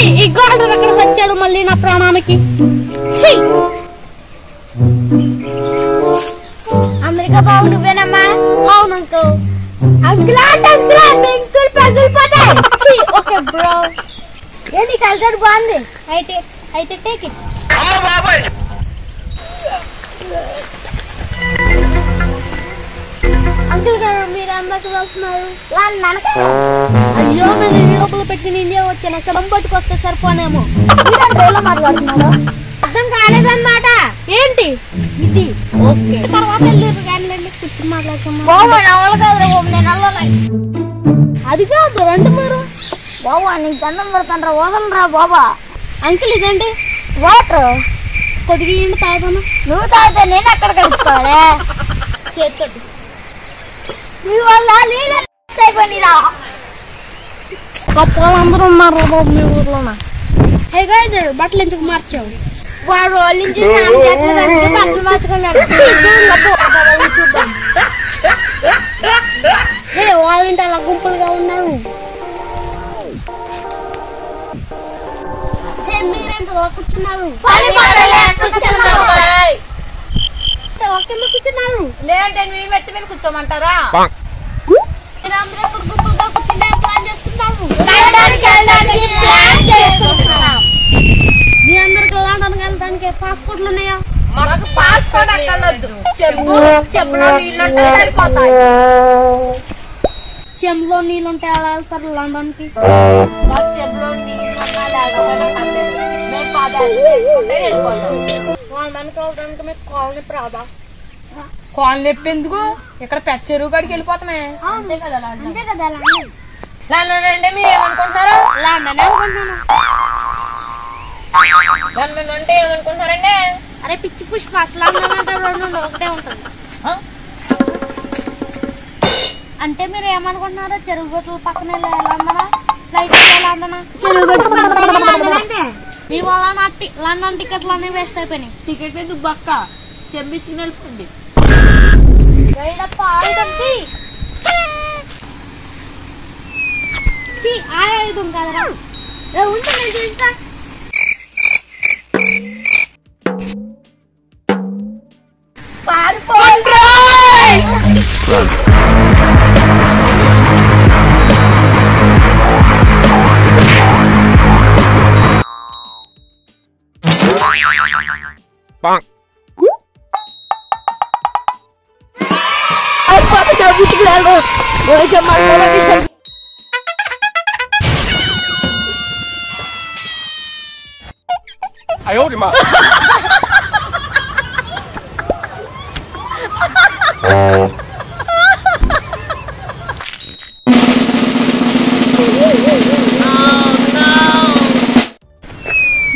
ఈ గార్డెన్ ఎక్కడ వచ్చాడు మళ్ళీ నా ప్రాణానికి. అమెరికా బాబు నువ్వేనమ్మా? అవును అంకుల్. అంకుల్ బెంకులు పగిలిపోతాయి. Okay bro. ఏంటి కల్చర్ బాగుంది. అయితే టేక్ ఇట్. అంకుల్ గారు మీరు అందరికి వెళ్తున్నారు? అయ్యో నేను ఈ లోపల పెట్టి ఇండియా వచ్చాను. అక్కడ పట్టుకొస్తే సరిపోనేమో. మాట్లాడుతున్నాడు అర్థం కాలేదన్నమాట. ఏంటి ఇది ఓకే తర్వాత వెళ్ళారు కానీ కూర్చొని మాట్లాడుతున్నాం. అది కాదు రండి మీరు. బాబా నీకు దండం పెడతాను వదలరా బాబా. అంకుల్ ఇదండి వాటర్ కొద్దిగా ఇండి తాగుతాను. నువ్వు తాగితే నేను అక్కడ కలుపుకోవాలి చేత్తోటి. మీ వల్ల అయిపోయిరా. గొప్ప వాళ్ళందరూ ఉన్నారు బాబు మీ ఊర్లోనా. హే గైడ్ బట్టలు ఎందుకు మార్చావు? వాడు రోజు నుంచి బట్టలు మార్చుకున్నాడు. చూద్దాం. హే వాళ్ళంటే అలా గుంపులుగా ఉన్నారు. హే మీరేంటి కూర్చున్నారు? కింద కూర్చున్నారు. లేదంటే మీ మెత్త మీద కూర్చోమంటారా? మీరందరూ గుంపులుగా కూర్చుంటే ప్లాన్ చేస్తున్నారు. మీ అందరికి లండన్ వెళ్ళడానికి పాస్పోర్ట్లు ఉన్నాయా? మనకు పాస్పోర్ట్ అక్కర్లేదు. చెంబులో నీళ్ళుంటే సరిపోతాయి. చెంబులో నీళ్ళుంటే అలా వెళ్తారు లండన్ కి. చెంబులో నీళ్ళు మేము పాదాలు చేసుకుంటే వెళ్ళిపోతాం. లండన్ వెళ్ళడానికి మీకు కాలనీ ప్రాదా? కాలనీ ఎందుకు? ఇక్కడ పెద్ద చెరువు కాడికి వెళ్ళిపోతామే. అంతే కదా లండన్ అంటే మీరు ఏమనుకుంటారు? లండన్ అనుకుంటున్నాను. లండన్ అంటే ఏమనుకుంటారండి? అరే పిచ్చి పుష్ప లండన్ అంటే రెండు ఒకటే ఉంటుంది. అంటే మీరు ఏమనుకుంటున్నారో చెరువు గట్టుల పక్కన లండనా ఫ్లైట్ లండనా? మీ వల్ల నా లండన్ టికెట్లు అన్ని వేస్ట్ అయిపోయినాయి. టికెట్ ఎందుకు బక్క చెంబిచ్చి నిలుపుంది. ఆయుధం కదరా ఉంటే నేను చేస్తా.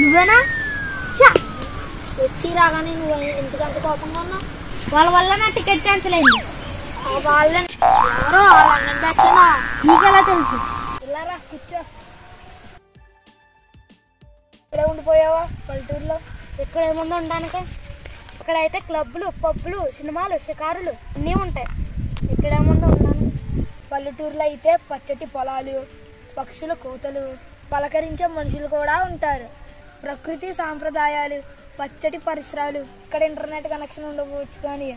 నువ్వేనా? వచ్చి రాగానే నువ్వు ఎందుకంత కోపంగా ఉన్నావు? వాళ్ళ వల్ల నా టికెట్ క్యాన్సిల్ అయింది. వాళ్ళని ఎవరో లండన్ బ్యాచ్నా? నీకెలా తెలుసు? ఇలారా కూర్చో. ఇక్కడే ఉండిపోయావా పల్లెటూరులో? ఇక్కడ ఏముంది ఉండడానికి? ఇక్కడైతే క్లబ్లు పబ్బులు సినిమాలు షికారులు అన్నీ ఉంటాయి. ఇక్కడేముంది ఉండడానికి? పల్లెటూరులో అయితే పచ్చటి పొలాలు పక్షుల కోతలు పలకరించే మనుషులు కూడా ఉంటారు. ప్రకృతి సాంప్రదాయాలు పచ్చటి పరిసరాలు. ఇక్కడ ఇంటర్నెట్ కనెక్షన్ ఉండవచ్చు కానీ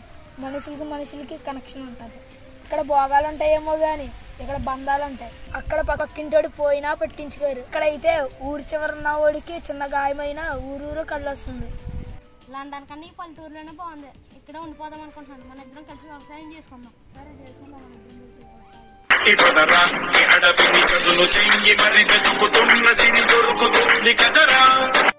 మనుషులకి కనెక్షన్ ఉంటుంది. ఇక్కడ భోగాలు ఉంటాయేమో కానీ ఇక్కడ బంధాలు ఉంటాయి. అక్కడ పక్కింటోడు పోయినా పట్టించుకోరు. ఇక్కడైతే ఊరు చివరన్న వాడికి చిన్న గాయమైన ఊరూరు కళ్ళొస్తుంది. లండన్ కన్నా ఈ పల్లెటూరులోనే బాగుంది. ఇక్కడే ఉండిపోదాం అనుకుంటున్నాను. మన ఇద్దరం కలిసి వ్యవసాయం చేసుకుందాం. సరే చేసుకుందాం. మన ఇద్దరం కలిసి వ్యవసాయం.